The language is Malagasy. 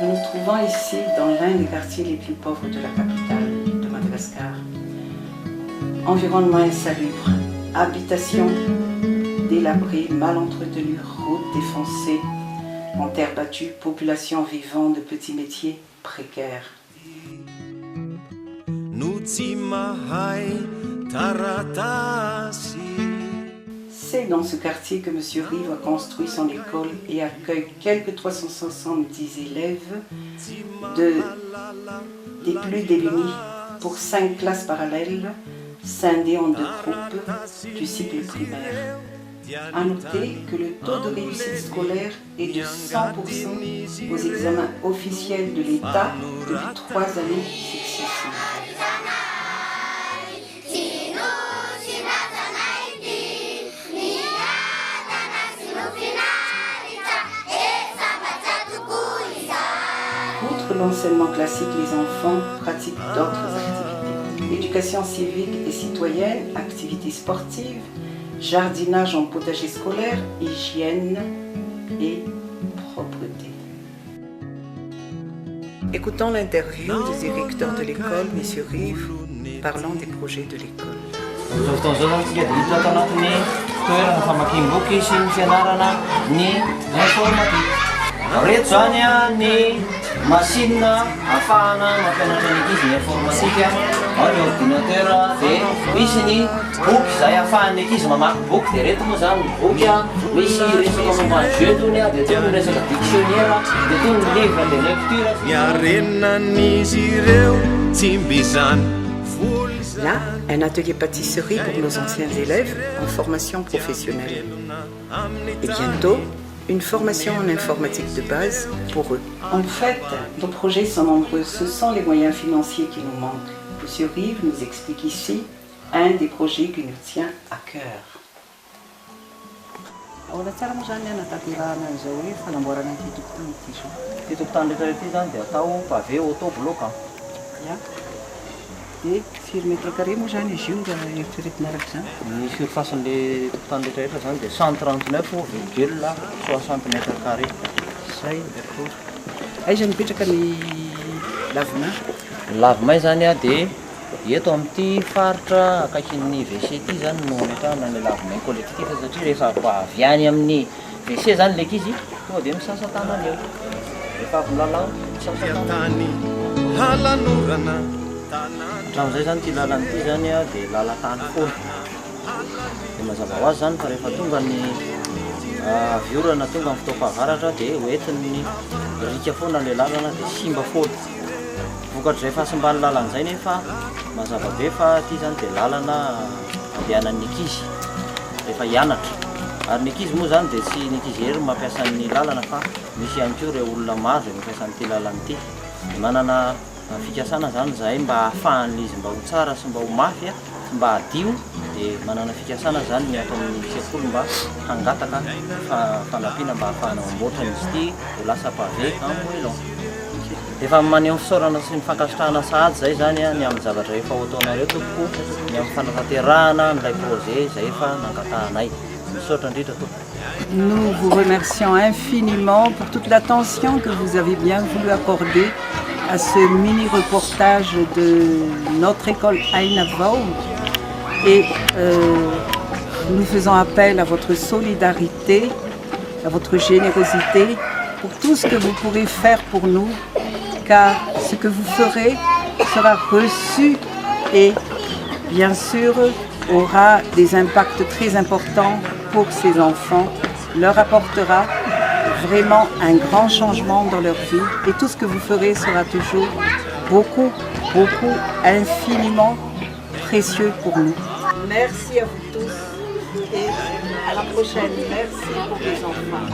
Nous nous trouvons ici dans l'un des quartiers les plus pauvres de la capitale de Madagascar. Environnement insalubre, habitations délabrées, mal entretenues, routes défoncées, en terre battue, population vivant de petits métiers précaires. C'est dans ce quartier que M. Rive a construit son école et accueille quelques 370 élèves des plus démunis pour 5 classes parallèles scindées en 2 groupes du cycle primaire. A noter que le taux de réussite scolaire est de 100% aux examens officiels de l'État depuis 3 années successives. Outre l'enseignement classique, les enfants pratiquent d'autres activités. Éducation civique et citoyenne, activités sportives, jardinage en potager scolaire, hygiène et propreté. Écoutons l'interview du directeur de l'école, M. Rive, parlant des projets de l'école. Machine afahana mampianatra ny ankizy ny informatika, ao ny ordinateur dia misy ny boky izay ahafahan'ny ankizy mamaky boky dia reto moa zany ny boky misy resaka momba ny jeu tony dia toy ny resaka dictionnaire dia toy ny livre de lecture. Là, un atelier pâtisserie pour nos anciens élèves en formation professionnelle. Et bientôt, une formation en informatique de base pour eux. En fait, nos projets sont nombreux. Ce sont les moyens financiers qui nous manquent. M. Rive nous explique ici un des projets qui nous tient à cœur. Et sur mètre carré, moi j'en ai joué dans les rythmes d'argent. Ny surface-n'ilay tokotany rehetra zany dia 139,60 mètres carrés. Zay akory. Aiza mipetraka ny lavimay? Lavimay zany dia eto amin'ity faritra akaikin'ny WC ity zany no ametrahana ny lavimay collectif satria rehefa avy any amin'ny WC zany ilay ankizy tonga dia misasan-tanany eo. Rehefa avy milalao misasan-tanany. Hatramin'izay zany ity lalana ity zany dia lalan-tany foana. Dia mazava ho azy zany fa rehefa tonga ny viorana tonga amin'ny fotoam-pahavaratra dia hoentin'ny rika foana ilay lalana dia simba foana. Vokatry rehefa asimbany lalana izay nefa mazava be fa ity zany dia lalana andehanan'ny ankizy rehefa hianatra. Ary ny ankizy moa zany dia tsy ny ankizy hery mampiasa ny lalana fa misy ihany koa ireo olona maro izay mampiasa an'ity lalana ity. Dia manana fikasana zany zahay mba ahafahan'izy mba ho tsara sy mba ho mafy sy mba hadio dia manana fikasana zany ny ato amin'ny sekoly mba hangataka fanampiana mba ahafahana mamboatra izy ity ho lasa pavé en moellon. Efa maneho fisaorana sy mifankasitrahana sahady zay zany ny amin'ny zavatra efa ho ataonareo tompoko ny amin'ny fanatanterahana n'ilay projet zay efa nangatahanay. Misaotra indrindra tompoko. Nous vous remercions infiniment pour toute l'attention que vous avez bien voulu accorder à ce mini-reportage de notre école Aina Vaud. Et nous faisons appel à votre solidarité, à votre générosité pour tout ce que vous pourrez faire pour nous, car ce que vous ferez sera reçu et bien sûr aura des impacts très importants pour ces enfants, leur apportera vraiment un grand changement dans leur vie et tout ce que vous ferez sera toujours beaucoup, infiniment précieux pour nous. Merci à vous tous et à la prochaine. Merci pour les enfants.